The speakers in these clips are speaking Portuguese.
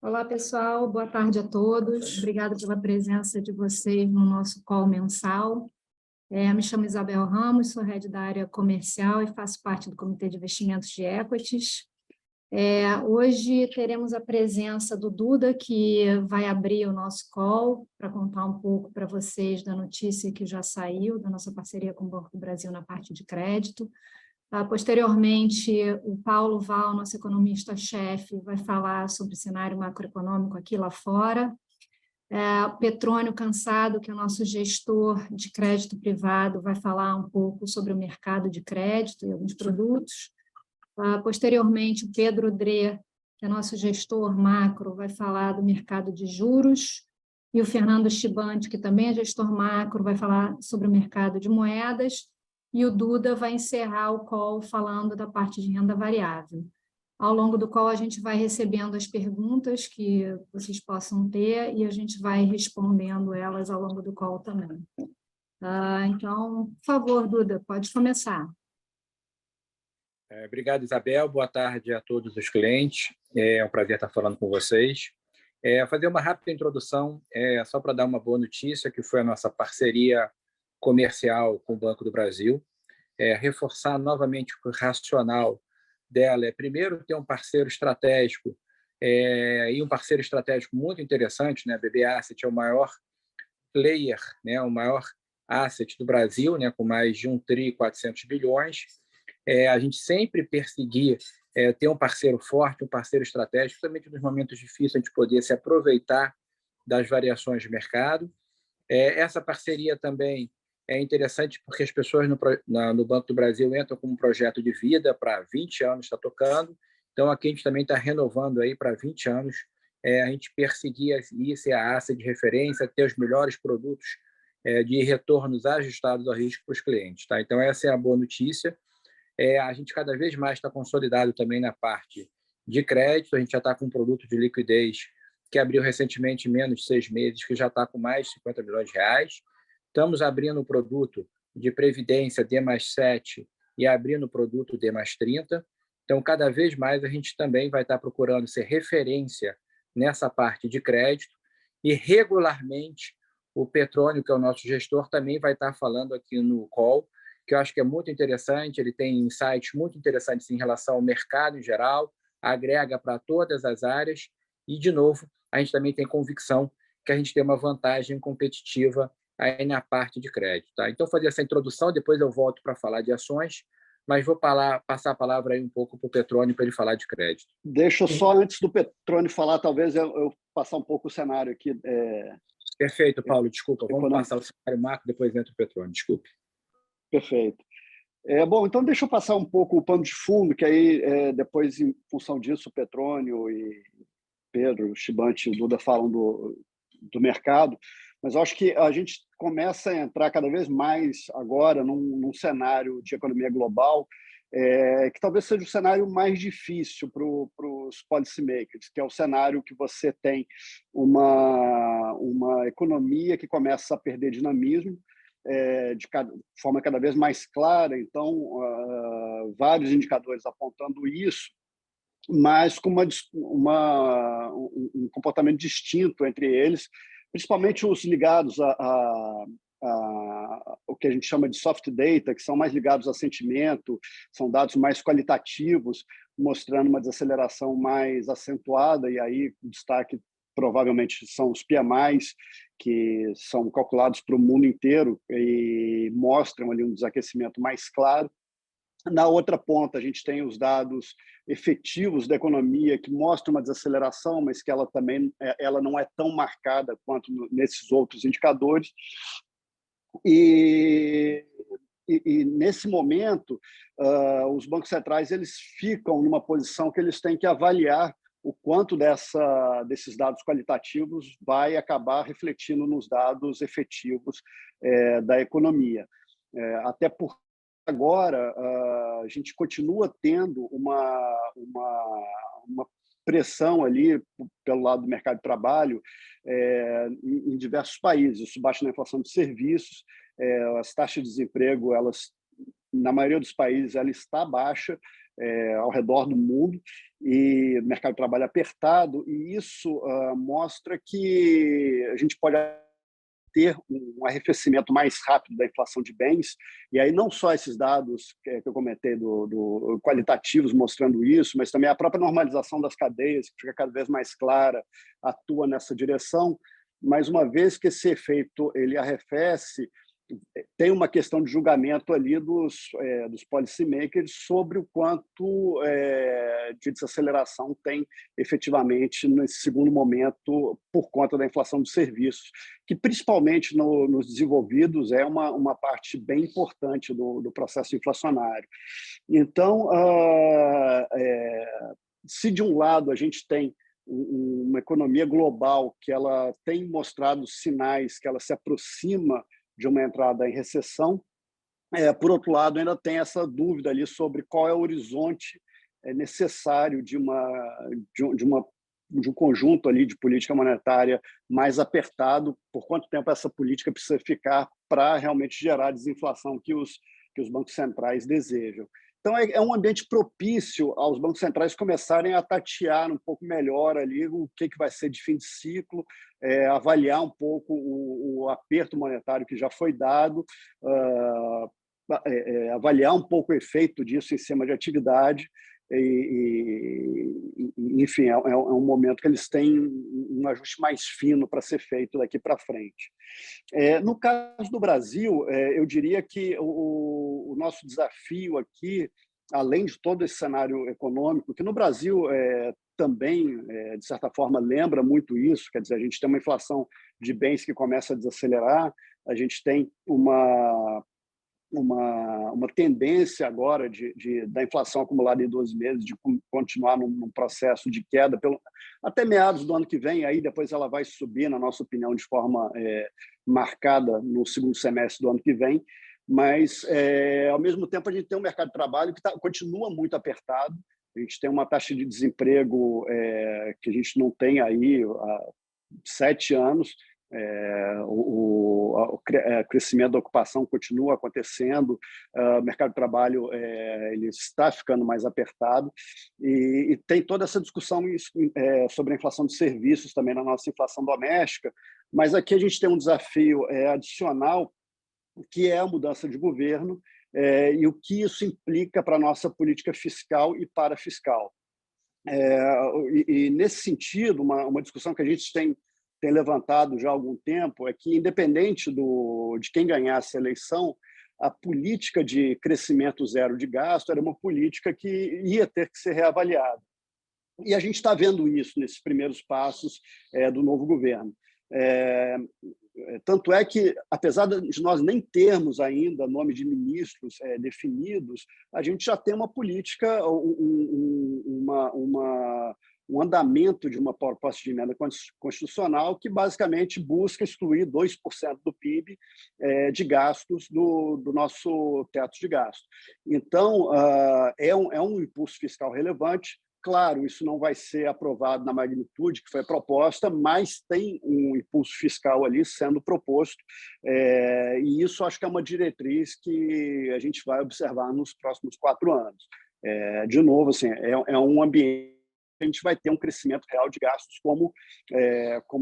Olá, pessoal. Boa tarde a todos. Obrigada pela presença de vocês no nosso call mensal. Me chamo Isabel Ramos, sou head da área comercial e faço parte do Comitê de Investimentos de Equities. Hoje teremos a presença do Duda, que vai abrir o nosso call para contar um pouco para vocês da notícia que já saiu, da nossa parceria com o Banco do Brasil na parte de crédito. Posteriormente, o Paulo Val, nosso economista-chefe, vai falar sobre o cenário macroeconômico aqui lá fora. O Petrônio Cansado, que é o nosso gestor de crédito privado, vai falar um pouco sobre o mercado de crédito e alguns produtos. Posteriormente, o Pedro Drê, que é nosso gestor macro, vai falar do mercado de juros. E o Fernando Chibante, que também é gestor macro, vai falar sobre o mercado de moedas. E o Duda vai encerrar o call falando da parte de renda variável. Ao longo do call, a gente vai recebendo as perguntas que vocês possam ter e a gente vai respondendo elas ao longo do call também. Então, por favor, Duda, pode começar. Obrigado, Isabel. Boa tarde a todos os clientes. É um prazer estar falando com vocês. Fazer uma rápida introdução, só para dar uma boa notícia, que foi a nossa parceria comercial com o Banco do Brasil. Reforçar novamente o racional dela. Primeiro, ter um parceiro estratégico, e um parceiro estratégico muito interessante, né? A BB Asset é o maior player, né? O maior asset do Brasil, né? Com mais de 1 tri 400 bilhões. A gente sempre perseguir ter um parceiro forte, um parceiro estratégico, principalmente nos momentos difíceis, a gente poder se aproveitar das variações de mercado. Essa parceria também é interessante porque as pessoas no Banco do Brasil entram com um projeto de vida para 20 anos, está tocando. Então, aqui a gente também está renovando aí para 20 anos. A gente perseguir isso, a asset de referência, ter os melhores produtos de retornos ajustados ao risco para os clientes. Tá? Então, essa é a boa notícia. A gente cada vez mais está consolidado também na parte de crédito. A gente já está com um produto de liquidez que abriu recentemente em menos de 6 meses, que já está com mais de 50 milhões de reais. Estamos abrindo o produto de previdência D+7 e abrindo o produto D+30. Então, cada vez mais a gente também vai estar procurando ser referência nessa parte de crédito e regularmente o Petrônio, que é o nosso gestor, também vai estar falando aqui no call, que eu acho que é muito interessante. Ele tem insights muito interessantes em relação ao mercado em geral, agrega para todas as áreas e, de novo, a gente também tem convicção que a gente tem uma vantagem competitiva aí na parte de crédito. Tá? Então, fazer essa introdução, depois eu volto para falar de ações, mas vou passar a palavra aí um pouco para o Petrônio para ele falar de crédito. Deixa eu só, antes do Petrônio falar, talvez eu passar um pouco o cenário aqui. Perfeito, Paulo, desculpa. Vamos passar o cenário macro, depois entra o Petrônio, desculpe. Perfeito. Bom, então deixa eu passar um pouco o pano de fundo, que aí depois, em função disso, o Petrônio e Pedro, o Chibante e o Duda falam do mercado, mas eu acho que a gente começa a entrar cada vez mais agora num cenário de economia global que talvez seja o cenário mais difícil para os policymakers, que é o cenário que você tem uma economia que começa a perder dinamismo, de forma cada vez mais clara. Então, vários indicadores apontando isso, mas com um comportamento distinto entre eles, principalmente os ligados o que a gente chama de soft data, que são mais ligados a sentimento, são dados mais qualitativos, mostrando uma desaceleração mais acentuada, e aí o destaque provavelmente são os PMIs, que são calculados para o mundo inteiro e mostram ali um desaquecimento mais claro. Na outra ponta, a gente tem os dados efetivos da economia, que mostram uma desaceleração, mas que ela não é tão marcada quanto nesses outros indicadores. E nesse momento, os bancos centrais eles ficam numa posição que eles têm que avaliar o quanto desses dados qualitativos vai acabar refletindo nos dados efetivos da economia. Até porque agora a gente continua tendo uma pressão ali pelo lado do mercado de trabalho em diversos países. Isso baixa na inflação de serviços, as taxas de desemprego, na maioria dos países, ela está baixa, ao redor do mundo, e mercado de trabalho apertado, e isso mostra que a gente pode ter um arrefecimento mais rápido da inflação de bens, e aí não só esses dados que eu comentei do qualitativos mostrando isso, mas também a própria normalização das cadeias, que fica cada vez mais clara, atua nessa direção, mas uma vez que esse efeito ele arrefece, tem uma questão de julgamento ali dos policymakers sobre o quanto de desaceleração tem efetivamente nesse segundo momento por conta da inflação dos serviços, que principalmente nos desenvolvidos é uma parte bem importante do processo inflacionário. Então, se de um lado a gente tem uma economia global que ela tem mostrado sinais que ela se aproxima de uma entrada em recessão, por outro lado, ainda tem essa dúvida ali sobre qual é o horizonte necessário de um conjunto ali de política monetária mais apertado, por quanto tempo essa política precisa ficar para realmente gerar a desinflação que os bancos centrais desejam. Então, é um ambiente propício aos bancos centrais começarem a tatear um pouco melhor ali o que vai ser de fim de ciclo, avaliar um pouco o aperto monetário que já foi dado, avaliar um pouco o efeito disso em cima de atividade, enfim, é um momento que eles têm um ajuste mais fino para ser feito daqui para frente. No caso do Brasil, eu diria que o nosso desafio aqui, além de todo esse cenário econômico, que no Brasil também, de certa forma, lembra muito isso, quer dizer, a gente tem uma inflação de bens que começa a desacelerar, a gente tem uma tendência agora da inflação acumulada em 12 meses de continuar num processo de queda até meados do ano que vem, aí depois ela vai subir, na nossa opinião, de forma marcada no segundo semestre do ano que vem, mas, ao mesmo tempo, a gente tem um mercado de trabalho que continua muito apertado, a gente tem uma taxa de desemprego que a gente não tem aí há 7 anos, o crescimento da ocupação continua acontecendo, o mercado de trabalho ele está ficando mais apertado, e tem toda essa discussão sobre a inflação de serviços também na nossa inflação doméstica, mas aqui a gente tem um desafio adicional, que é a mudança de governo e o que isso implica para a nossa política fiscal e parafiscal. E nesse sentido, uma discussão que a gente tem levantado já há algum tempo é que, independente de quem ganhasse a eleição, a política de crescimento zero de gasto era uma política que ia ter que ser reavaliada. E a gente está vendo isso nesses primeiros passos do novo governo. Tanto é que, apesar de nós nem termos ainda nome de ministros definidos, a gente já tem uma política, um andamento de uma proposta de emenda constitucional que basicamente busca excluir 2% do PIB de gastos do nosso teto de gasto. Então, é um impulso fiscal relevante. Claro, isso não vai ser aprovado na magnitude que foi proposta, mas tem um impulso fiscal ali sendo proposto, e isso acho que é uma diretriz que a gente vai observar nos próximos 4 anos. De novo, assim, é um ambiente que a gente vai ter um crescimento real de gastos como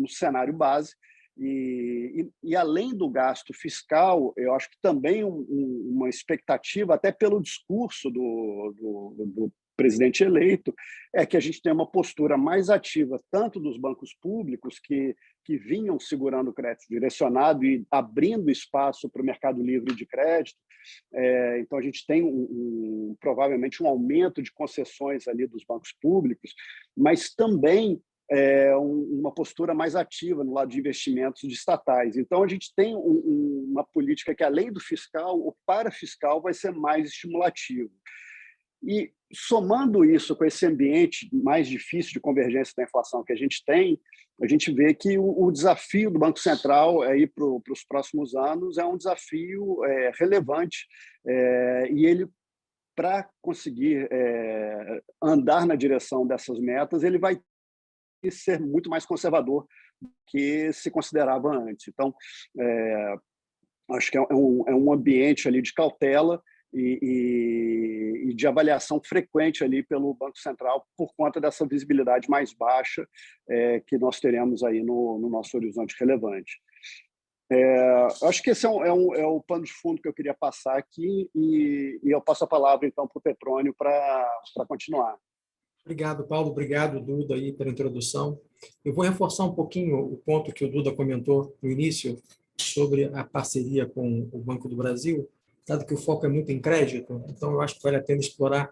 cenário base, e além do gasto fiscal, eu acho que também uma expectativa, até pelo discurso do presidente eleito, é que a gente tenha uma postura mais ativa, tanto dos bancos públicos, que vinham segurando o crédito direcionado e abrindo espaço para o mercado livre de crédito. Então, a gente tem provavelmente um aumento de concessões ali dos bancos públicos, mas também uma postura mais ativa no lado de investimentos de estatais. Então, a gente tem uma política que, além do fiscal, o parafiscal vai ser mais estimulativo. E, somando isso com esse ambiente mais difícil de convergência da inflação que a gente tem, a gente vê que o desafio do Banco Central para os próximos anos é um desafio relevante, e ele, para conseguir andar na direção dessas metas, ele vai ser muito mais conservador do que se considerava antes. Então, acho que é um ambiente ali de cautela, e de avaliação frequente ali pelo Banco Central por conta dessa visibilidade mais baixa que nós teremos aí no nosso horizonte relevante. Acho que esse é o pano de fundo que eu queria passar aqui e eu passo a palavra, então, para o Petrônio para continuar. Obrigado, Paulo. Obrigado, Duda, aí, pela introdução. Eu vou reforçar um pouquinho o ponto que o Duda comentou no início sobre a parceria com o Banco do Brasil, dado que o foco é muito em crédito, então eu acho que vale a pena explorar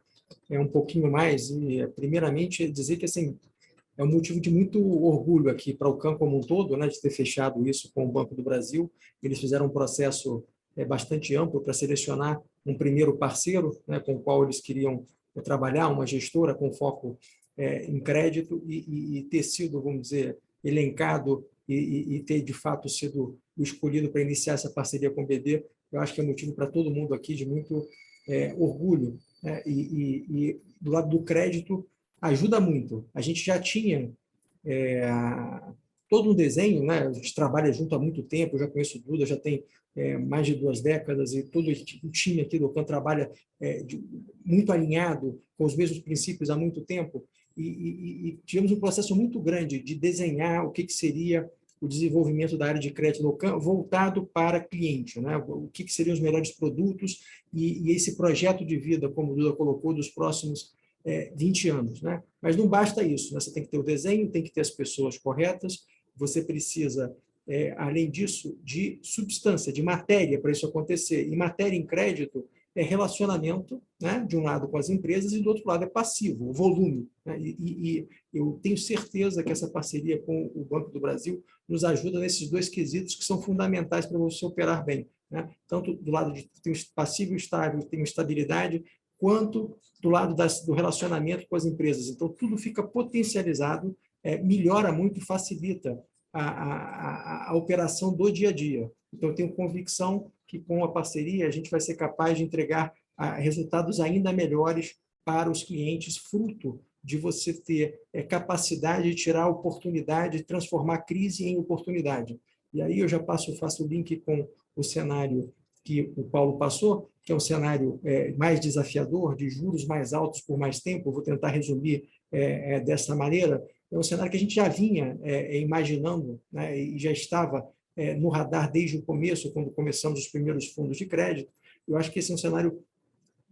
um pouquinho mais e, primeiramente, dizer que assim, é um motivo de muito orgulho aqui para o CAN como um todo, né, de ter fechado isso com o Banco do Brasil. Eles fizeram um processo bastante amplo para selecionar um primeiro parceiro, né, com o qual eles queriam trabalhar, uma gestora com foco em crédito e ter sido, vamos dizer, elencado e ter, de fato, sido o escolhido para iniciar essa parceria com o BD, eu acho que é motivo para todo mundo aqui de muito orgulho. Né? E do lado do crédito, ajuda muito. A gente já tinha todo um desenho, né? A gente trabalha junto há muito tempo, eu já conheço o Duda, já tem mais de 2 décadas, e todo o time aqui do CAN trabalha muito alinhado com os mesmos princípios há muito tempo, e tivemos um processo muito grande de desenhar o que seria o desenvolvimento da área de crédito no CAN voltado para cliente, né? O que seriam os melhores produtos e esse projeto de vida, como o Duda colocou, dos próximos 20 anos. Né? Mas não basta isso, né? Você tem que ter o desenho, tem que ter as pessoas corretas, você precisa, além disso, de substância, de matéria para isso acontecer. E matéria em crédito é relacionamento, né, de um lado com as empresas e do outro lado é passivo, o volume. Né? E eu tenho certeza que essa parceria com o Banco do Brasil nos ajuda nesses 2 quesitos que são fundamentais para você operar bem. Né? Tanto do lado de tem passivo estável, tem estabilidade, quanto do lado do relacionamento com as empresas. Então, tudo fica potencializado, melhora muito e facilita a operação do dia a dia. Então, eu tenho convicção que, com a parceria, a gente vai ser capaz de entregar resultados ainda melhores para os clientes, fruto de você ter capacidade de tirar a oportunidade, transformar a crise em oportunidade. E aí eu já faço o link com o cenário que o Paulo passou, que é um cenário mais desafiador, de juros mais altos por mais tempo. Eu vou tentar resumir dessa maneira. É um cenário que a gente já vinha imaginando, né, e já estava no radar desde o começo, quando começamos os primeiros fundos de crédito. Eu acho que esse é um cenário,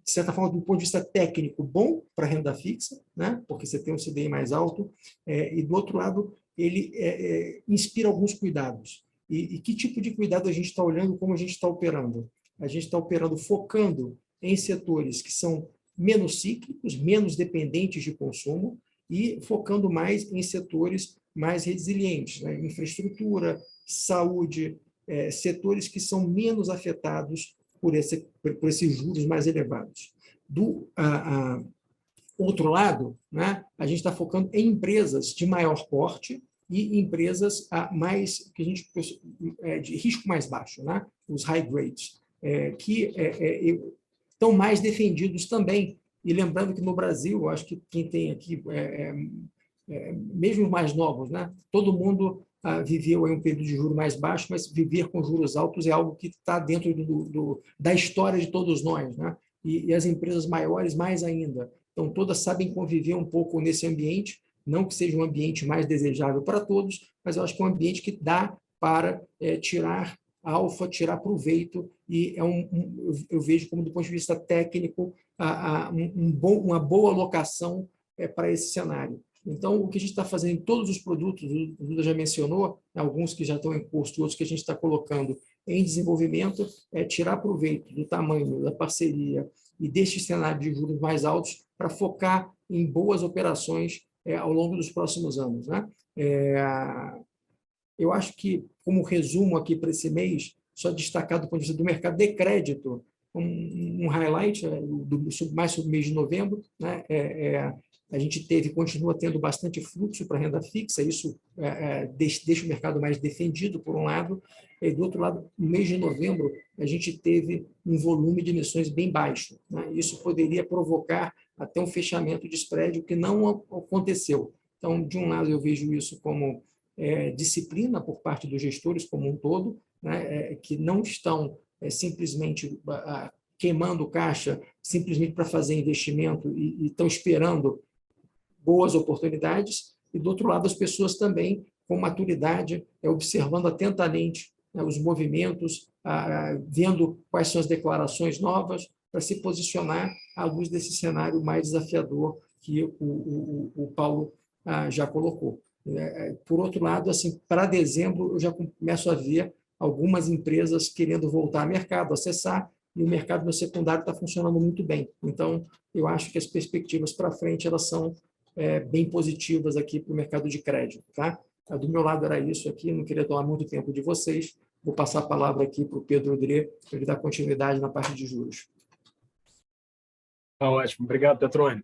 de certa forma, do ponto de vista técnico, bom para a renda fixa, né, porque você tem um CDI mais alto, e, do outro lado, ele inspira alguns cuidados. E que tipo de cuidado a gente está olhando, como a gente está operando? A gente está operando focando em setores que são menos cíclicos, menos dependentes de consumo, e focando mais em setores mais resilientes, né? Infraestrutura, saúde, setores que são menos afetados por esses juros mais elevados. Do outro lado, né, a gente está focando em empresas de maior porte e empresas mais que a gente de risco mais baixo, né, os high grades, que estão mais defendidos também. E lembrando que no Brasil, acho que quem tem aqui, mesmo os mais novos, né, todo mundo viveu um período de juros mais baixo, mas viver com juros altos é algo que está dentro da história de todos nós, né? E as empresas maiores mais ainda. Então, todas sabem conviver um pouco nesse ambiente, não que seja um ambiente mais desejável para todos, mas eu acho que é um ambiente que dá para tirar alfa, tirar proveito, e eu vejo como, do ponto de vista técnico, uma boa alocação para esse cenário. Então, o que a gente está fazendo em todos os produtos, o Duda já mencionou, alguns que já estão em curso, outros que a gente está colocando em desenvolvimento, é tirar proveito do tamanho da parceria e deste cenário de juros mais altos para focar em boas operações ao longo dos próximos anos. Né? Eu acho que, como resumo aqui para esse mês, só destacar do ponto de vista do mercado de crédito, um highlight mais sobre o mês de novembro, né? A gente continua tendo bastante fluxo para renda fixa, isso deixa o mercado mais defendido, por um lado, e, do outro lado, no mês de novembro, a gente teve um volume de emissões bem baixo. Né? Isso poderia provocar até um fechamento de spread, o que não aconteceu. Então, de um lado, eu vejo isso como disciplina por parte dos gestores como um todo, né? Que não estão simplesmente queimando caixa simplesmente para fazer investimento e estão esperando boas oportunidades, e, do outro lado, as pessoas também, com maturidade, observando atentamente os movimentos, vendo quais são as declarações novas, para se posicionar à luz desse cenário mais desafiador que o Paulo já colocou. Por outro lado, assim, para dezembro, eu já começo a ver algumas empresas querendo voltar ao mercado, acessar, e o mercado no secundário está funcionando muito bem. Então, eu acho que as perspectivas para frente elas são bem positivas aqui para o mercado de crédito. Tá? Do meu lado era isso aqui, não queria tomar muito tempo de vocês. Vou passar a palavra aqui para o Pedro Odré, para ele dar continuidade na parte de juros. Ótimo, obrigado, Petroni.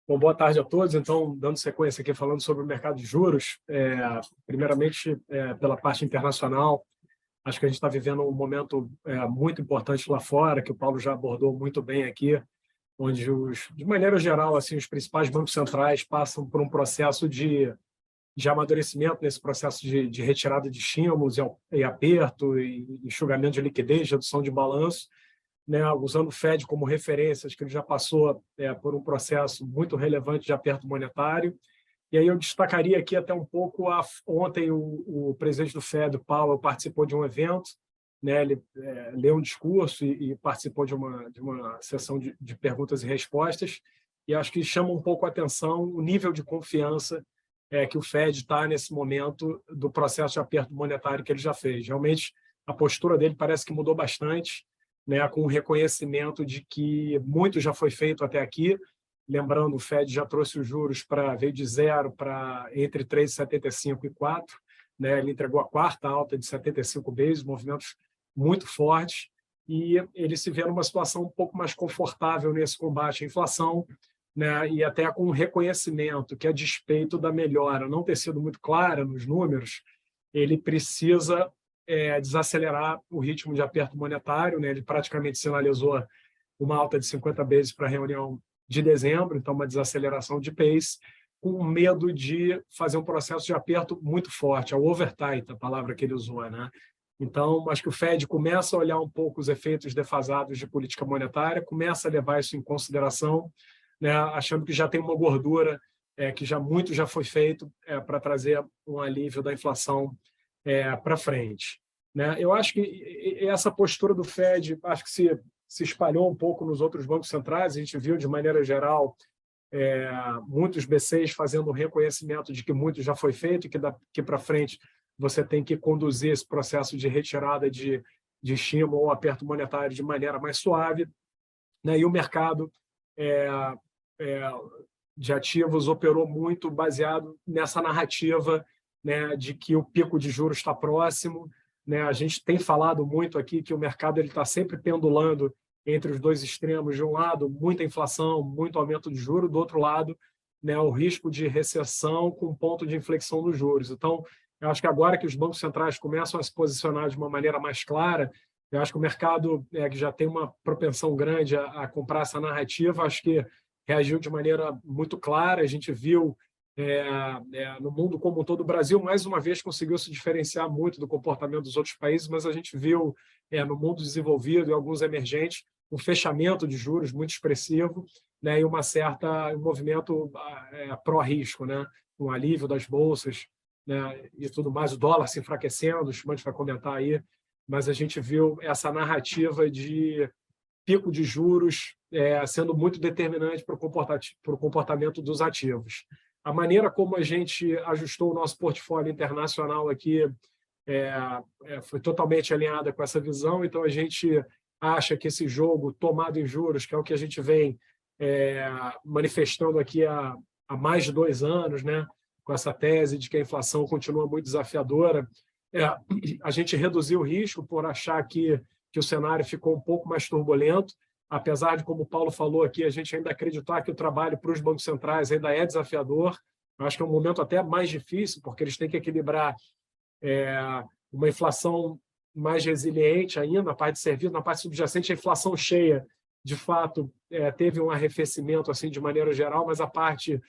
Bom, boa tarde a todos. Então, dando sequência aqui, falando sobre o mercado de juros, primeiramente, pela parte internacional, acho que a gente está vivendo um momento muito importante lá fora, que o Paulo já abordou muito bem aqui, onde, de maneira geral, assim, os principais bancos centrais passam por um processo de amadurecimento nesse processo de retirada de estímulos e aperto, e enxugamento de liquidez, redução de balanço, né, usando o Fed como referências, que ele já passou por um processo muito relevante de aperto monetário. E aí eu destacaria aqui até um pouco, ontem o presidente do Fed, o Powell, participou de um evento, né, ele leu um discurso e participou de uma sessão de perguntas e respostas, e acho que chama um pouco a atenção o nível de confiança que o Fed está nesse momento do processo de aperto monetário que ele já fez. Realmente, a postura dele parece que mudou bastante, né, com o reconhecimento de que muito já foi feito até aqui. Lembrando, o Fed já trouxe os juros veio de 0 para entre 3,75 e 4. Né, ele entregou a quarta alta de 75 bases, movimentos muito fortes, e ele se vê numa situação um pouco mais confortável nesse combate à inflação, né, e até com um reconhecimento que, a despeito da melhora não ter sido muito clara nos números, ele precisa desacelerar o ritmo de aperto monetário. Né, ele praticamente sinalizou uma alta de 50 bases para a reunião de dezembro, então uma desaceleração de pace, com medo de fazer um processo de aperto muito forte, a overtight, a palavra que ele usou. Né? Então, acho que o Fed começa a olhar um pouco os efeitos defasados de política monetária, começa a levar isso em consideração, né, achando que já tem uma gordura, que muito já foi feito para trazer um alívio da inflação para frente. Né? Eu acho que essa postura do Fed, acho que se espalhou um pouco nos outros bancos centrais. A gente viu, de maneira geral, muitos BCs fazendo um reconhecimento de que muito já foi feito e que daqui para frente você tem que conduzir esse processo de retirada de estímulo ou aperto monetário de maneira mais suave. Né? E o mercado de ativos operou muito baseado nessa narrativa, né, de que o pico de juros está próximo. Né? A gente tem falado muito aqui que o mercado está sempre pendulando entre os dois extremos. De um lado, muita inflação, muito aumento de juros; do outro lado, né, o risco de recessão com ponto de inflexão dos juros. Então, eu acho que agora que os bancos centrais começam a se posicionar de uma maneira mais clara, eu acho que o mercado, que já tem uma propensão grande a comprar essa narrativa, acho que reagiu de maneira muito clara. A gente viu no mundo como um todo. O Brasil, mais uma vez, conseguiu se diferenciar muito do comportamento dos outros países, mas a gente viu no mundo desenvolvido e alguns emergentes um fechamento de juros muito expressivo, né, e um movimento pró-risco, né, um alívio das bolsas, né, e tudo mais, o dólar se enfraquecendo. O Schmandt vai comentar aí, mas a gente viu essa narrativa de pico de juros sendo muito determinante para o comportamento dos ativos. A maneira como a gente ajustou o nosso portfólio internacional aqui foi totalmente alinhada com essa visão. Então, a gente acha que esse jogo tomado em juros, que é o que a gente vem manifestando aqui há mais de 2 anos, né, com essa tese de que a inflação continua muito desafiadora, a gente reduziu o risco por achar que o cenário ficou um pouco mais turbulento, apesar de, como o Paulo falou aqui, a gente ainda acreditar que o trabalho para os bancos centrais ainda é desafiador. Eu acho que é um momento até mais difícil, porque eles têm que equilibrar uma inflação mais resiliente ainda, na parte de serviço, na parte subjacente. A inflação cheia, de fato, teve um arrefecimento assim, de maneira geral, mas a parte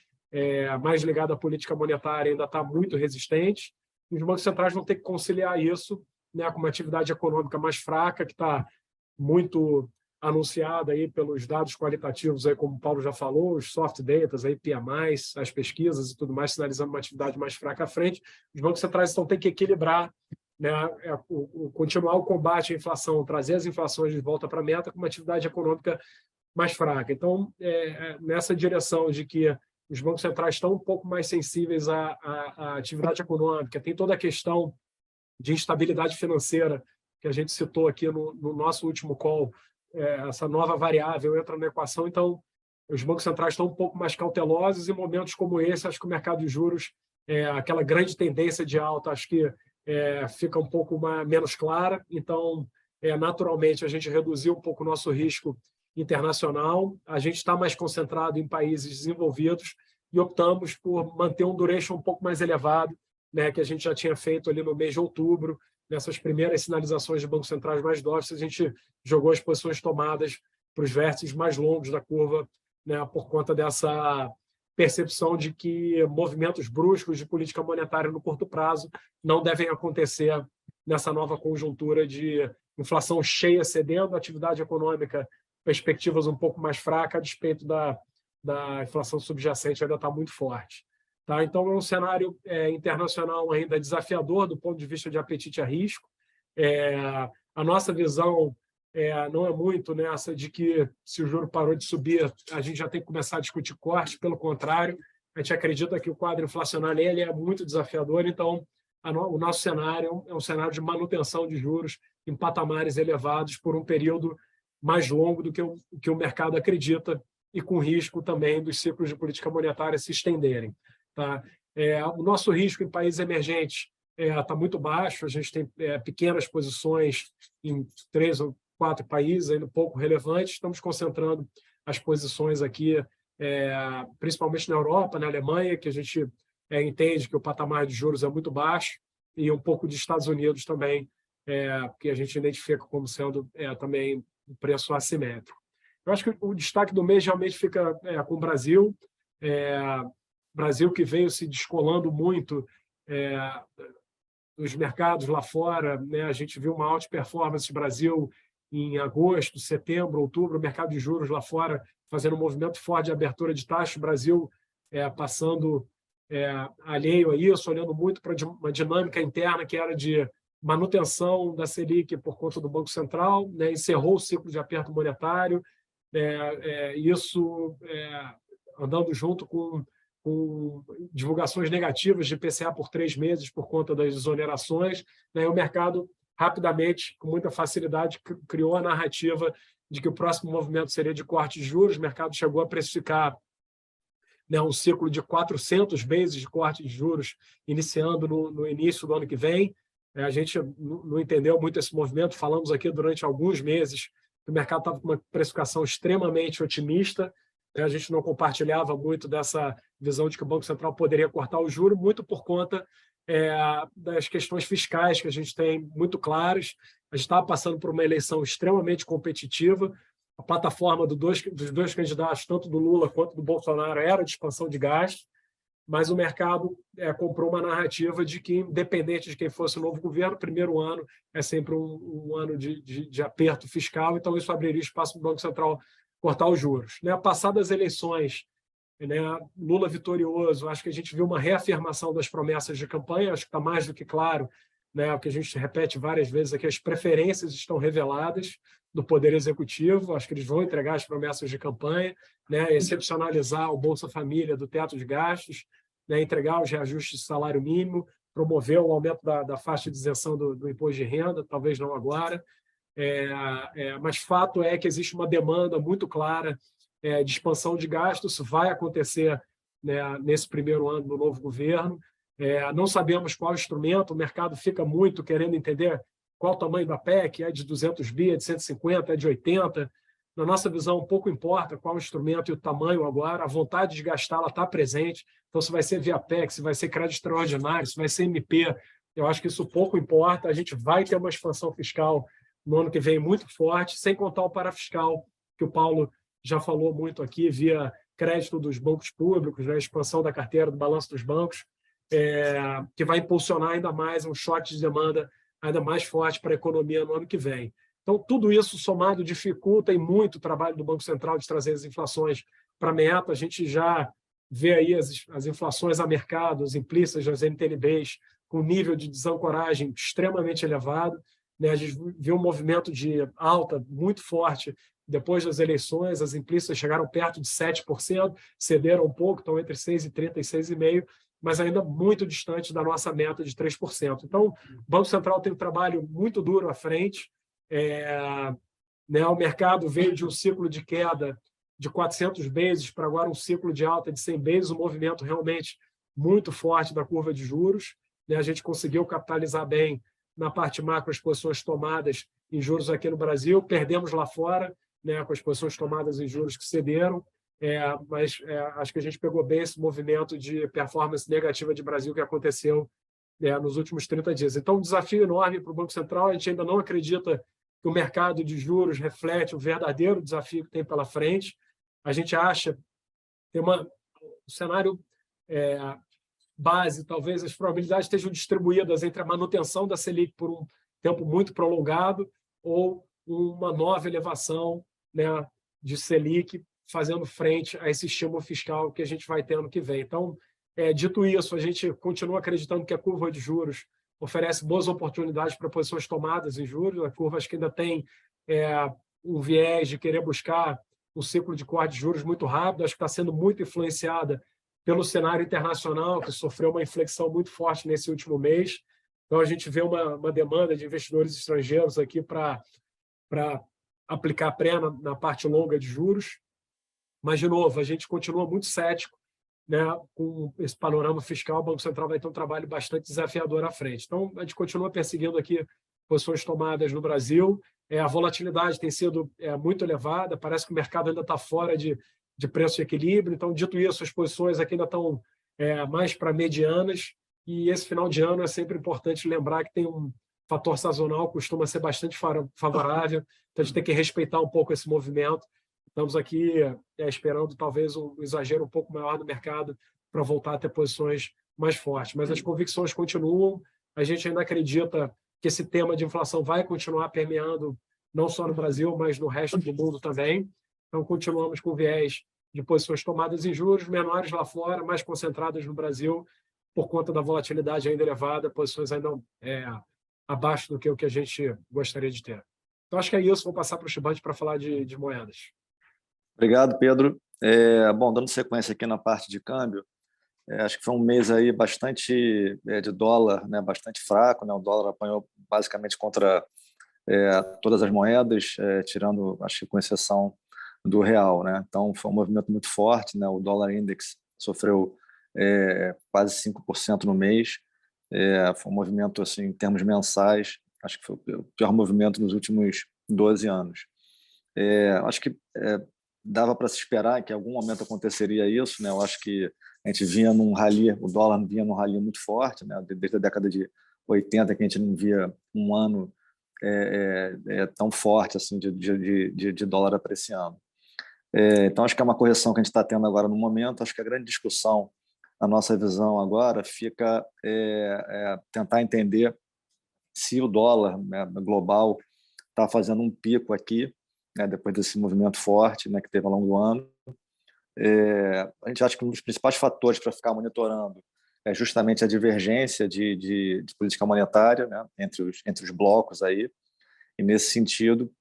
mais ligada à política monetária ainda está muito resistente. E os bancos centrais vão ter que conciliar isso, né, com uma atividade econômica mais fraca, que está muito anunciada aí pelos dados qualitativos, aí, como o Paulo já falou, os soft data, aí, PMIs, as pesquisas e tudo mais, sinalizando uma atividade mais fraca à frente, os bancos centrais então têm que equilibrar, né, continuar o combate à inflação, trazer as inflações de volta para a meta com uma atividade econômica mais fraca. Então, nessa direção de que os bancos centrais estão um pouco mais sensíveis à atividade econômica, tem toda a questão de instabilidade financeira que a gente citou aqui no nosso último call, essa nova variável entra na equação, então os bancos centrais estão um pouco mais cautelosos e em momentos como esse, acho que o mercado de juros, aquela grande tendência de alta, acho que fica um pouco menos clara, então, naturalmente, a gente reduziu um pouco o nosso risco internacional, a gente está mais concentrado em países desenvolvidos e optamos por manter um duration um pouco mais elevado, né, que a gente já tinha feito ali no mês de outubro, nessas primeiras sinalizações de bancos centrais mais doves, a gente jogou as posições tomadas para os vértices mais longos da curva, né, por conta dessa percepção de que movimentos bruscos de política monetária no curto prazo não devem acontecer nessa nova conjuntura de inflação cheia cedendo, atividade econômica, perspectivas um pouco mais fracas, a despeito da inflação subjacente ainda está muito forte. Tá? Então, é um cenário internacional ainda desafiador do ponto de vista de apetite a risco. A nossa visão não é muito nessa de que, se o juro parou de subir, a gente já tem que começar a discutir corte. Pelo contrário, a gente acredita que o quadro inflacionário ele é muito desafiador, então o nosso cenário é um cenário de manutenção de juros em patamares elevados por um período mais longo do que o mercado acredita e com risco também dos ciclos de política monetária se estenderem. Tá? O nosso risco em países emergentes está muito baixo, a gente tem pequenas posições em 3 ou 4 países, ainda pouco relevantes, estamos concentrando as posições aqui, principalmente na Europa, na Alemanha, que a gente entende que o patamar de juros é muito baixo, e um pouco de Estados Unidos também, que a gente identifica como sendo também um preço assimétrico. Eu acho que o destaque do mês realmente fica com o Brasil, Brasil que veio se descolando muito dos mercados lá fora, né? A gente viu uma alta performance do Brasil em agosto, setembro, outubro, o mercado de juros lá fora fazendo um movimento forte de abertura de taxa, o Brasil passando alheio a isso, olhando muito para uma dinâmica interna que era de manutenção da Selic por conta do Banco Central, né? Encerrou o ciclo de aperto monetário, isso andando junto com divulgações negativas de IPCA por 3 meses por conta das exonerações, né? O mercado rapidamente, com muita facilidade, criou a narrativa de que o próximo movimento seria de corte de juros. O mercado chegou a precificar, né, um ciclo de 400 vezes de corte de juros iniciando no início do ano que vem. A gente não entendeu muito esse movimento, falamos aqui durante alguns meses que o mercado estava com uma precificação extremamente otimista, a gente não compartilhava muito dessa visão de que o Banco Central poderia cortar o juro, muito por conta das questões fiscais que a gente tem muito claras. A gente estava passando por uma eleição extremamente competitiva, a plataforma dos dois candidatos, tanto do Lula quanto do Bolsonaro, era de expansão de gastos, mas o mercado comprou uma narrativa de que, independente de quem fosse o novo governo, o primeiro ano é sempre um ano de aperto fiscal, então isso abriria espaço para o Banco Central cortar os juros. Passadas as eleições, Lula vitorioso, acho que a gente viu uma reafirmação das promessas de campanha, acho que está mais do que claro, o que a gente repete várias vezes aqui, as preferências estão reveladas do Poder Executivo, acho que eles vão entregar as promessas de campanha, excepcionalizar o Bolsa Família do teto de gastos, entregar os reajustes de salário mínimo, promover o aumento da faixa de isenção do imposto de renda, talvez não agora, mas fato é que existe uma demanda muito clara de expansão de gastos. Isso vai acontecer, nesse primeiro ano do novo governo. Não sabemos qual instrumento, o mercado fica muito querendo entender qual o tamanho da PEC, é de 200 bi, é de 150, é de 80. Na nossa visão, pouco importa qual o instrumento e o tamanho agora, a vontade de gastá-la está presente. Então, se vai ser via PEC, se vai ser crédito extraordinário, se vai ser MP, eu acho que isso pouco importa. A gente vai ter uma expansão fiscal no ano que vem muito forte, sem contar o parafiscal, que o Paulo já falou muito aqui, via crédito dos bancos públicos, a expansão da carteira do balanço dos bancos, que vai impulsionar ainda mais um choque de demanda ainda mais forte para a economia no ano que vem. Então, tudo isso somado dificulta e muito o trabalho do Banco Central de trazer as inflações para a meta. A gente já vê aí as inflações a mercado, as implícitas das NTNBs, com nível de desancoragem extremamente elevado, né? A gente viu um movimento de alta muito forte depois das eleições, as implícitas chegaram perto de 7%, cederam um pouco, estão entre 6,30% e 6,5%, mas ainda muito distante da nossa meta de 3%. Então, o Banco Central tem um trabalho muito duro à frente. Né, o mercado veio de um ciclo de queda de 400 bases para agora um ciclo de alta de 100 bases, um movimento realmente muito forte da curva de juros. Né, a gente conseguiu capitalizar bem na parte macro as posições tomadas em juros aqui no Brasil, perdemos lá fora, né, com as posições tomadas em juros que cederam, mas acho que a gente pegou bem esse movimento de performance negativa de Brasil que aconteceu nos últimos 30 dias. Então, um desafio enorme para o Banco Central. A gente ainda não acredita que o mercado de juros reflete o verdadeiro desafio que tem pela frente. A gente acha que um cenário base, talvez as probabilidades estejam distribuídas entre a manutenção da Selic por um tempo muito prolongado ou uma nova elevação, né, de Selic, fazendo frente a esse estímulo fiscal que a gente vai ter ano que vem. Então, dito isso, a gente continua acreditando que a curva de juros oferece boas oportunidades para posições tomadas em juros. A curva acho que ainda tem um viés de querer buscar um ciclo de corte de juros muito rápido. Acho que está sendo muito influenciada pelo cenário internacional, que sofreu uma inflexão muito forte nesse último mês. Então, a gente vê uma demanda de investidores estrangeiros aqui para aplicar pré na parte longa de juros. Mas, de novo, a gente continua muito cético, né, com esse panorama fiscal. O Banco Central vai ter um trabalho bastante desafiador à frente. Então, a gente continua perseguindo aqui posições tomadas no Brasil. A volatilidade tem sido muito elevada, parece que o mercado ainda está fora de preço de equilíbrio. Então, dito isso, as posições aqui ainda estão mais para medianas, e esse final de ano é sempre importante lembrar que tem um fator sazonal que costuma ser bastante favorável, então a gente tem que respeitar um pouco esse movimento. Estamos aqui esperando talvez um exagero um pouco maior do mercado para voltar a ter posições mais fortes. Mas as convicções continuam. A gente ainda acredita que esse tema de inflação vai continuar permeando não só no Brasil, mas no resto do mundo também. Então, continuamos com viés de posições tomadas em juros, menores lá fora, mais concentradas no Brasil, por conta da volatilidade ainda elevada, posições ainda abaixo do que o que a gente gostaria de ter. Então, acho que é isso. Vou passar para o Shibante para falar de moedas. Obrigado, Pedro. Bom, dando sequência aqui na parte de câmbio, acho que foi um mês aí bastante de dólar, né, bastante fraco, né? O dólar apanhou basicamente contra todas as moedas, tirando, acho que com exceção do real, né? Então, foi um movimento muito forte, né? O dólar index sofreu quase 5% no mês. Foi um movimento, assim, em termos mensais, acho que foi o pior movimento nos últimos 12 anos. Acho que dava para se esperar que em algum momento aconteceria isso, né? Eu acho que a gente vinha num rally, o dólar vinha num rally muito forte, né? Desde a década de 80 que a gente não via um ano tão forte assim de dólar apreciando. Então acho que é uma correção que a gente está tendo agora no momento. Acho que a grande discussão, na nossa visão agora, fica tentar entender se o dólar, né, global está fazendo um pico aqui, né, depois desse movimento forte, né, que teve ao longo do ano. A gente acha que um dos principais fatores para ficar monitorando é justamente a divergência de política monetária, né, entre os blocos aí, e nesse sentido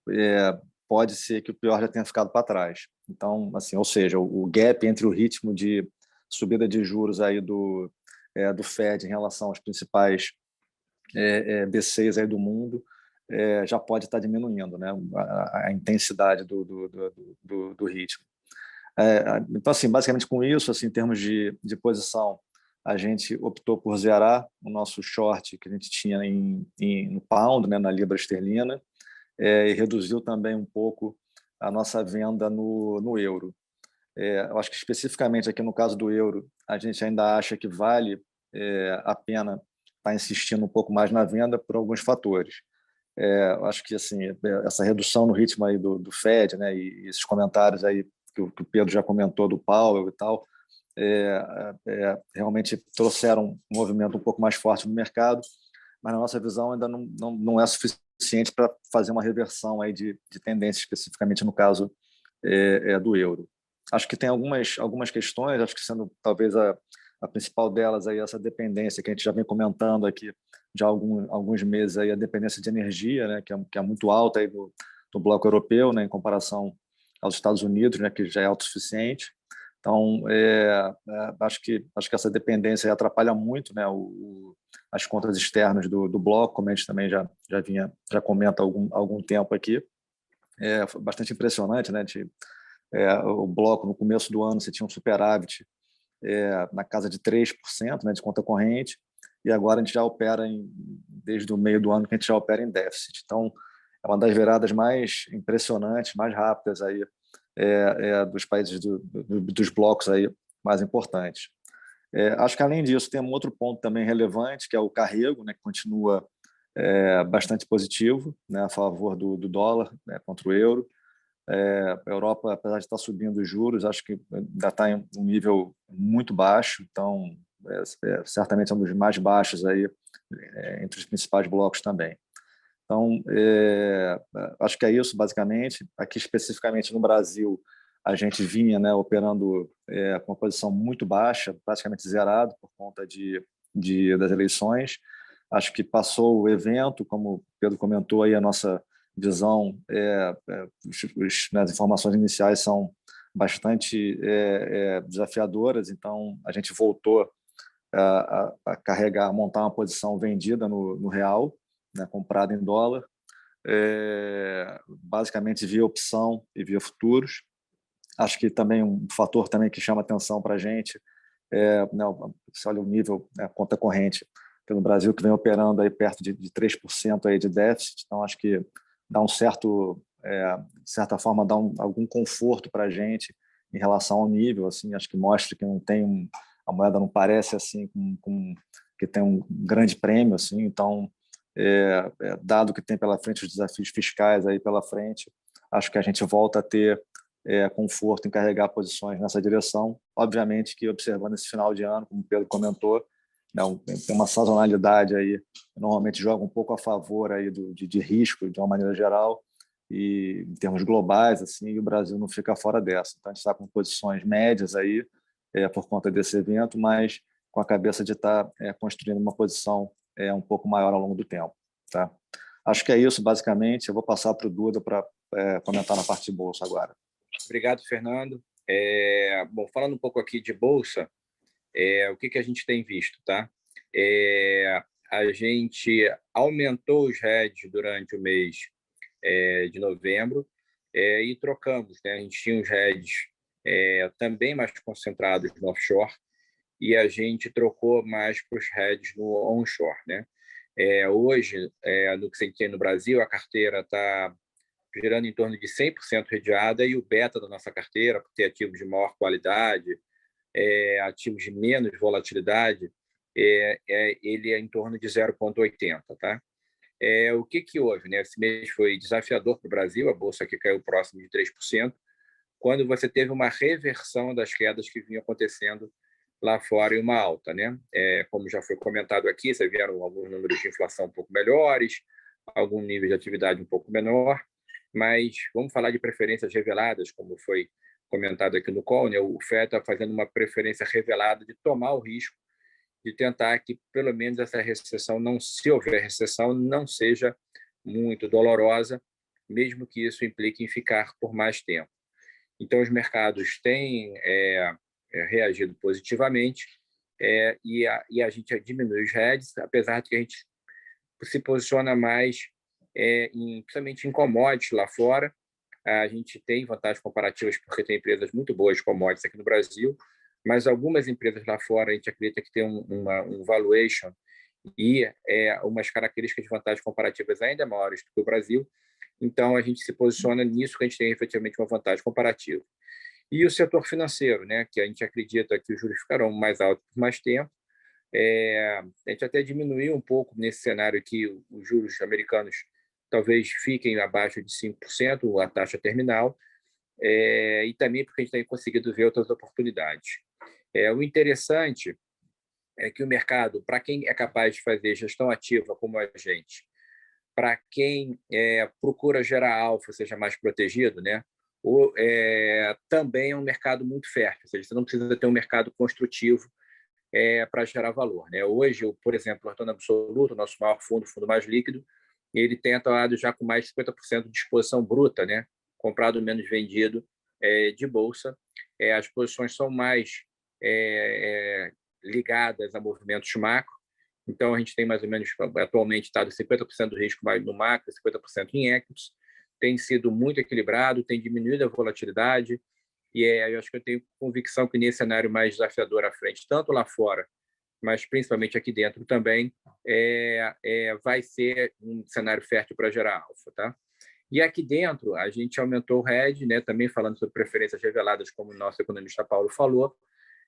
pode ser que o pior já tenha ficado para trás. Então, assim, ou seja, o gap entre o ritmo de subida de juros aí do Fed em relação aos principais B6 aí do mundo já pode estar diminuindo, né, a intensidade do ritmo. Então, assim, basicamente com isso, assim, em termos de posição, a gente optou por zerar o nosso short que a gente tinha no pound, né, na libra esterlina, e reduziu também um pouco a nossa venda no euro. Eu acho que especificamente aqui no caso do euro, a gente ainda acha que vale a pena estar insistindo um pouco mais na venda por alguns fatores. Eu acho que assim, essa redução no ritmo aí do Fed, né, e esses comentários aí que o Pedro já comentou do Powell e tal, realmente trouxeram um movimento um pouco mais forte no mercado, mas na nossa visão ainda não é suficiente suficiente para fazer uma reversão aí de tendência, especificamente no caso do euro. Acho que tem algumas questões, acho que sendo talvez a principal delas aí essa dependência que a gente já vem comentando aqui já há alguns meses aí, a dependência de energia, né, que é muito alta aí no bloco europeu, né, em comparação aos Estados Unidos, né, que já é autossuficiente. Então, acho que essa dependência atrapalha muito, né, as contas externas do bloco, como a gente também já comenta há algum tempo aqui. Foi bastante impressionante, né? O bloco, no começo do ano, você tinha um superávit na casa de 3%, né, de conta corrente, e agora a gente já opera, desde o meio do ano, que a gente já opera em déficit. Então, é uma das viradas mais impressionantes, mais rápidas aí, dos países dos blocos aí mais importantes. Acho que, além disso, tem um outro ponto também relevante, que é o carrego, né, que continua bastante positivo, né, a favor do dólar, né, contra o euro. A Europa, apesar de estar subindo os juros, acho que ainda está em um nível muito baixo, então certamente é um dos mais baixos aí, entre os principais blocos também. Então, acho que é isso, basicamente. Aqui, especificamente no Brasil, a gente vinha, né, operando com uma posição muito baixa, praticamente zerado, por conta das eleições. Acho que passou o evento, como o Pedro comentou, aí a nossa visão, as informações iniciais são bastante desafiadoras, então a gente voltou a carregar, a montar uma posição vendida no real, né, comprada em dólar, basicamente via opção e via futuros. Acho que também um fator também que chama atenção para a gente né, você olha o nível, né, conta corrente no Brasil, que vem operando aí perto de 3% aí de déficit, então acho que dá de certa forma, dá algum conforto para a gente em relação ao nível, assim, acho que mostra que não tem a moeda não parece assim que tem um grande prêmio, assim, então dado que tem pela frente os desafios fiscais aí pela frente, acho que a gente volta a ter conforto em carregar posições nessa direção. Obviamente que, observando esse final de ano, como o Pedro comentou, tem uma sazonalidade aí, normalmente joga um pouco a favor aí de risco, de uma maneira geral, e em termos globais, assim, e o Brasil não fica fora dessa. Então, a gente está com posições médias aí, por conta desse evento, mas com a cabeça de estar construindo uma posição um pouco maior ao longo do tempo. Tá? Acho que é isso, basicamente. Eu vou passar para o Duda para comentar na parte de bolsa agora. Obrigado, Fernando. Bom, falando um pouco aqui de bolsa, o que a gente tem visto, tá? A gente aumentou os hedges durante o mês de novembro e trocamos, né? A gente tinha os hedges também mais concentrados no offshore e a gente trocou mais para os hedges no onshore, né? Hoje, no que você tem no Brasil, a carteira está girando em torno de 100% redeada e o beta da nossa carteira, por ter ativos de maior qualidade, ativos de menos volatilidade, ele é em torno de 0,80, tá? O que houve, né? Esse mês foi desafiador para o Brasil, a bolsa aqui caiu próximo de 3%, quando você teve uma reversão das quedas que vinham acontecendo lá fora e uma alta, né? Como já foi comentado aqui, você vieram alguns números de inflação um pouco melhores, algum nível de atividade um pouco menor, mas vamos falar de preferências reveladas, como foi comentado aqui no call, né? O FED está fazendo uma preferência revelada de tomar o risco de tentar que, pelo menos, essa recessão, se houver recessão, não seja muito dolorosa, mesmo que isso implique em ficar por mais tempo. Então, os mercados têm reagido positivamente e a gente diminui os hedges, apesar de que a gente se posiciona mais, principalmente em commodities lá fora. A gente tem vantagens comparativas porque tem empresas muito boas de commodities aqui no Brasil, mas algumas empresas lá fora a gente acredita que tem um valuation e umas características de vantagens comparativas ainda maiores do que o Brasil. Então, a gente se posiciona nisso que a gente tem efetivamente uma vantagem comparativa. E o setor financeiro, né, que a gente acredita que os juros ficarão mais altos por mais tempo. A gente até diminuiu um pouco nesse cenário que os juros americanos talvez fiquem abaixo de 5%, a taxa terminal, e também porque a gente tem conseguido ver outras oportunidades. O interessante é que o mercado, para quem é capaz de fazer gestão ativa como a gente, para quem procura gerar alfa seja mais protegido, né? Também é um mercado muito fértil, ou seja, você não precisa ter um mercado construtivo para gerar valor, né? Hoje, por exemplo, o retorno absoluto, o nosso maior fundo, o fundo mais líquido, ele tem atuado já com mais de 50% de exposição bruta, né? Comprado menos vendido de bolsa. As posições são mais ligadas a movimentos macro. Então, a gente tem mais ou menos, atualmente, estado 50% do risco mais no macro, 50% em equities. Tem sido muito equilibrado, tem diminuído a volatilidade. E eu acho que eu tenho convicção que nesse cenário mais desafiador à frente, tanto lá fora, mas principalmente aqui dentro também, vai ser um cenário fértil para gerar alfa, tá? E aqui dentro, a gente aumentou o hedge, né, também falando sobre preferências reveladas, como o nosso economista Paulo falou.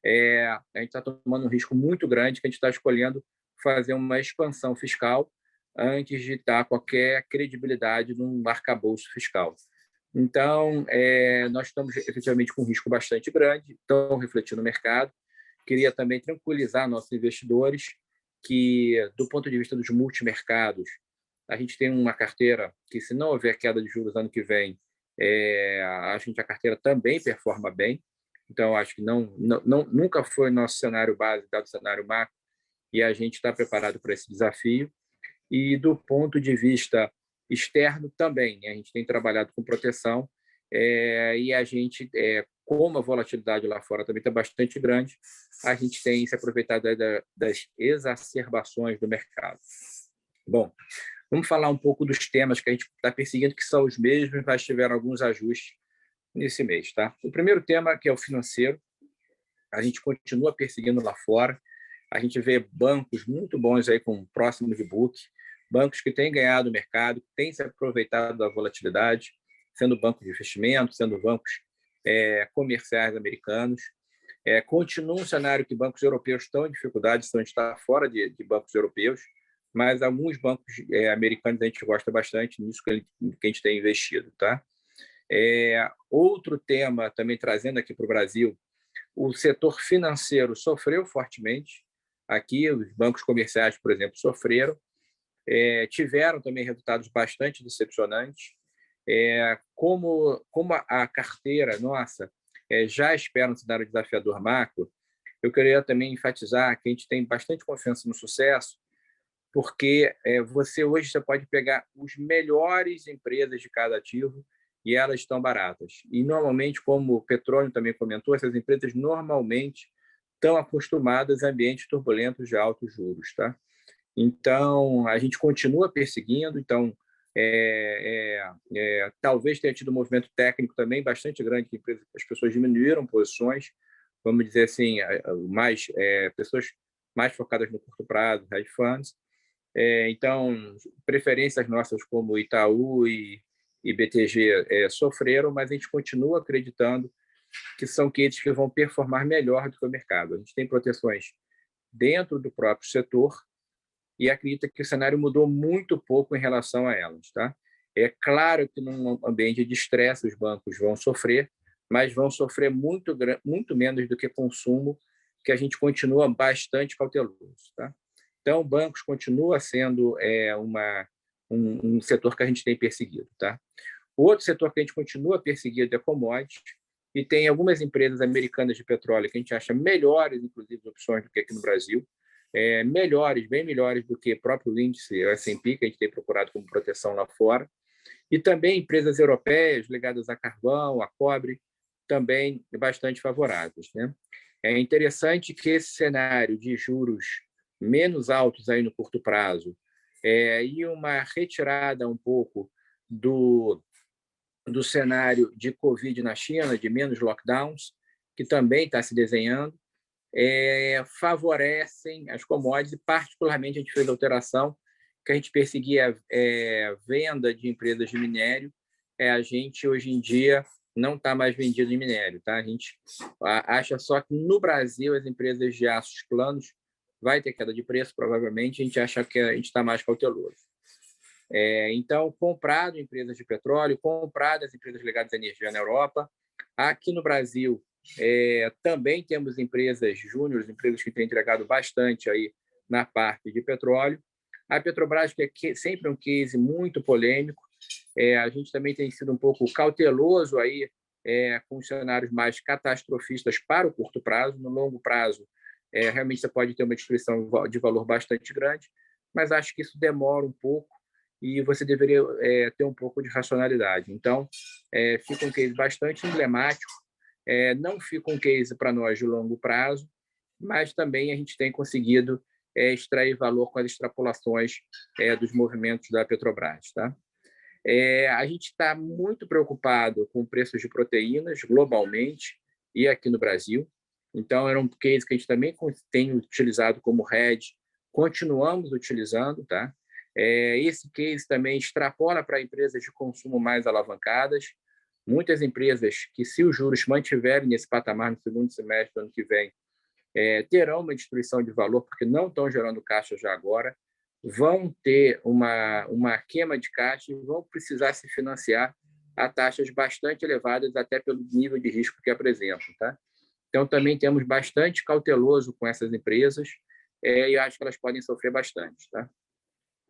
A gente está tomando um risco muito grande, que a gente está escolhendo fazer uma expansão fiscal antes de dar qualquer credibilidade num arcabouço fiscal. Então, nós estamos efetivamente com um risco bastante grande, estão refletindo no mercado. Queria também tranquilizar nossos investidores que, do ponto de vista dos multimercados, a gente tem uma carteira que, se não houver queda de juros ano que vem, a carteira também performa bem. Então, acho que nunca foi nosso cenário base, dado o cenário macro, e a gente está preparado para esse desafio. E, do ponto de vista externo, também, né? A gente tem trabalhado com proteção e a gente, como a volatilidade lá fora também está bastante grande, a gente tem se aproveitado das exacerbações do mercado. Bom, vamos falar um pouco dos temas que a gente está perseguindo, que são os mesmos, mas tiveram alguns ajustes nesse mês, tá? O primeiro tema, que é o financeiro, a gente continua perseguindo lá fora. A gente vê bancos muito bons aí com próximo de book, bancos que têm ganhado o mercado, que têm se aproveitado da volatilidade, sendo bancos de investimento, sendo bancos comerciais americanos. Continua um cenário que bancos europeus estão em dificuldade, então a gente está fora de bancos europeus, mas alguns bancos americanos a gente gosta bastante nisso que a gente tem investido, tá? Outro tema, também trazendo aqui para o Brasil, o setor financeiro sofreu fortemente. Aqui, os bancos comerciais, por exemplo, sofreram. Tiveram também resultados bastante decepcionantes. Como a carteira nossa já espera um cenário desafiador macro, eu queria também enfatizar que a gente tem bastante confiança no sucesso, porque você pode pegar os melhores empresas de cada ativo e elas estão baratas. E, normalmente, como o Petrônio também comentou, essas empresas normalmente estão acostumadas a ambientes turbulentos de altos juros, tá? Então, a gente continua perseguindo. Então, talvez tenha tido um movimento técnico também bastante grande, que as pessoas diminuíram posições, vamos dizer assim, pessoas mais focadas no curto prazo, hedge funds. Então, preferências nossas como Itaú e BTG sofreram, mas a gente continua acreditando que são aqueles que vão performar melhor do que o mercado. A gente tem proteções dentro do próprio setor e acredita que o cenário mudou muito pouco em relação a elas, tá? É claro que num ambiente de estresse os bancos vão sofrer, mas vão sofrer muito menos do que consumo, que a gente continua bastante cauteloso, tá? Então, bancos continua sendo um setor que a gente tem perseguido, tá? O outro setor que a gente continua perseguido é commodities, e tem algumas empresas americanas de petróleo que a gente acha melhores, inclusive, opções do que aqui no Brasil, bem melhores do que o próprio índice, o S&P, que a gente tem procurado como proteção lá fora, e também empresas europeias ligadas a carvão, a cobre, também bastante favoráveis, né? É interessante que esse cenário de juros menos altos aí no curto prazo e uma retirada um pouco do cenário de Covid na China, de menos lockdowns, que também está se desenhando, favorecem as commodities, e particularmente a gente fez a alteração que a gente perseguia venda de empresas de minério. A gente, hoje em dia, não está mais vendido em minério, tá? A gente acha só que no Brasil as empresas de aços planos vai ter queda de preço, provavelmente. A gente acha que a gente está mais cauteloso. Então, comprado empresas de petróleo, comprado as empresas ligadas à energia na Europa. Aqui no Brasil, também temos empresas júniores, empresas que têm entregado bastante aí na parte de petróleo. A Petrobras, que é sempre um case muito polêmico, a gente também tem sido um pouco cauteloso aí, com cenários mais catastrofistas para o curto prazo. No longo prazo, realmente você pode ter uma destruição de valor bastante grande, mas acho que isso demora um pouco e você deveria ter um pouco de racionalidade. Então, fica um case bastante emblemático, não fica um case para nós de longo prazo, mas também a gente tem conseguido extrair valor com as extrapolações dos movimentos da Petrobras. Tá? A gente está muito preocupado com preços de proteínas globalmente e aqui no Brasil. Então, era um case que a gente também tem utilizado como hedge, continuamos utilizando. Tá? Esse case também extrapola para empresas de consumo mais alavancadas. Muitas empresas que, se os juros mantiverem nesse patamar no segundo semestre do ano que vem, terão uma destruição de valor, porque não estão gerando caixa já agora, vão ter uma queima de caixa e vão precisar se financiar a taxas bastante elevadas, até pelo nível de risco que apresentam. Tá? Então, também temos bastante cauteloso com essas empresas, e acho que elas podem sofrer bastante. Tá?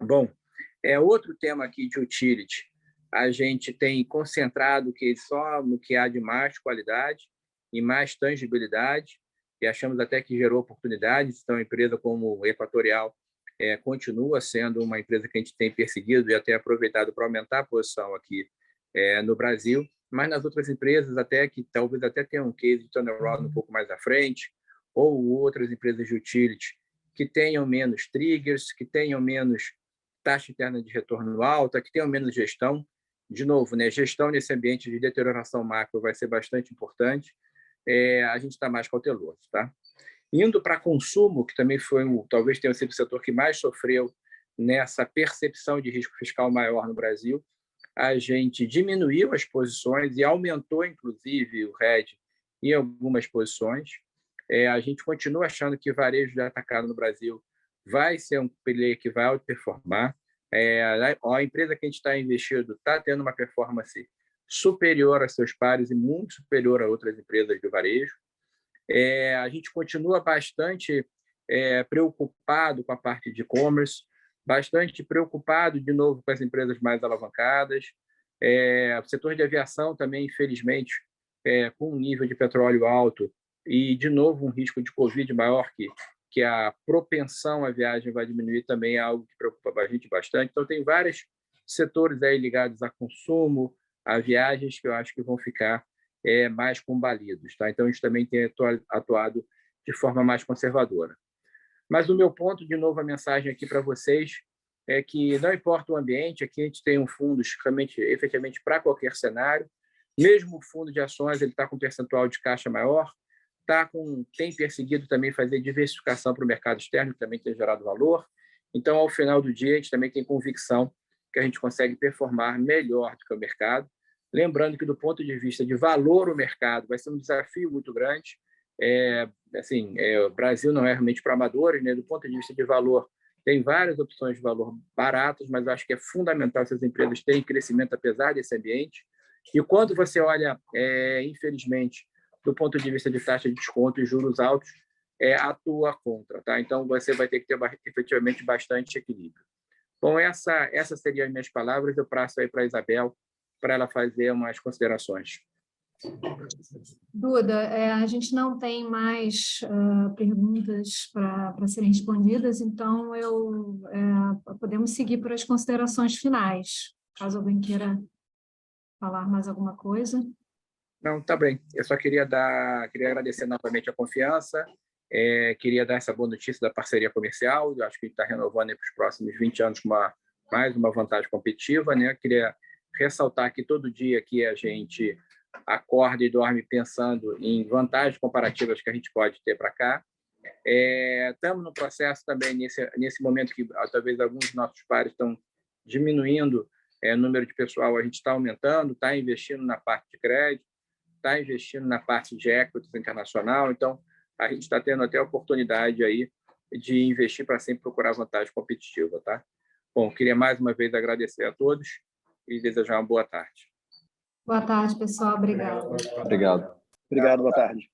Bom, outro tema aqui de utility, a gente tem concentrado que só no que há de mais qualidade e mais tangibilidade, e achamos até que gerou oportunidades. Então, a empresa como Equatorial continua sendo uma empresa que a gente tem perseguido e até aproveitado para aumentar a posição aqui no Brasil, mas nas outras empresas, até que talvez até tenham um case de turnaround um pouco mais à frente, ou outras empresas de utility que tenham menos triggers, que tenham menos taxa interna de retorno alta, que tenham menos gestão. De novo, né, gestão nesse ambiente de deterioração macro vai ser bastante importante. A gente está mais cauteloso. Tá? Indo para consumo, que também foi talvez tenha sido o setor que mais sofreu nessa percepção de risco fiscal maior no Brasil, a gente diminuiu as posições e aumentou, inclusive, o hedge em algumas posições. A gente continua achando que varejo de atacado no Brasil vai ser um player que vai outperformar. A empresa que a gente está investido está tendo uma performance superior a seus pares e muito superior a outras empresas de varejo. A gente continua bastante preocupado com a parte de e-commerce, bastante preocupado, de novo, com as empresas mais alavancadas. O setor de aviação também, infelizmente, com um nível de petróleo alto e, de novo, um risco de Covid maior, que a propensão à viagem vai diminuir, também é algo que preocupa a gente bastante. Então, tem vários setores aí ligados a consumo, a viagens, que eu acho que vão ficar mais combalidos. Tá? Então, a gente também tem atuado de forma mais conservadora. Mas o meu ponto, de novo, a mensagem aqui para vocês é que não importa o ambiente, aqui a gente tem um fundo efetivamente para qualquer cenário. Mesmo o fundo de ações, ele está com um percentual de caixa maior, tem perseguido também fazer diversificação para o mercado externo, que também tem gerado valor. Então, ao final do dia, a gente também tem convicção que a gente consegue performar melhor do que o mercado. Lembrando que, do ponto de vista de valor, o mercado vai ser um desafio muito grande. O Brasil não é realmente para amadores, né? Do ponto de vista de valor, tem várias opções de valor baratas, mas eu acho que é fundamental essas empresas terem crescimento apesar desse ambiente. E quando você olha, infelizmente, do ponto de vista de taxa de desconto e juros altos, atua contra. Tá? Então, você vai ter que ter efetivamente bastante equilíbrio. Bom, essas seriam as minhas palavras. Eu passo aí para a Isabel, para ela fazer umas considerações. Duda, a gente não tem mais perguntas para serem respondidas, então podemos seguir para as considerações finais, caso alguém queira falar mais alguma coisa. Não, tá bem. Eu só queria agradecer novamente a confiança, queria dar essa boa notícia da parceria comercial. Eu acho que a gente está renovando para os próximos 20 anos com mais uma vantagem competitiva. Né? Queria ressaltar que todo dia que a gente acorda e dorme pensando em vantagens comparativas que a gente pode ter para cá. Estamos no processo também, nesse momento que talvez alguns dos nossos pares estão diminuindo o número de pessoal, a gente está aumentando, está investindo na parte de crédito, está investindo na parte de equities internacional. Então, a gente está tendo até a oportunidade aí de investir para sempre procurar vantagem competitiva. Tá? Bom, queria mais uma vez agradecer a todos e desejar uma boa tarde. Boa tarde, pessoal. Obrigada. Obrigado. Obrigado, boa tarde.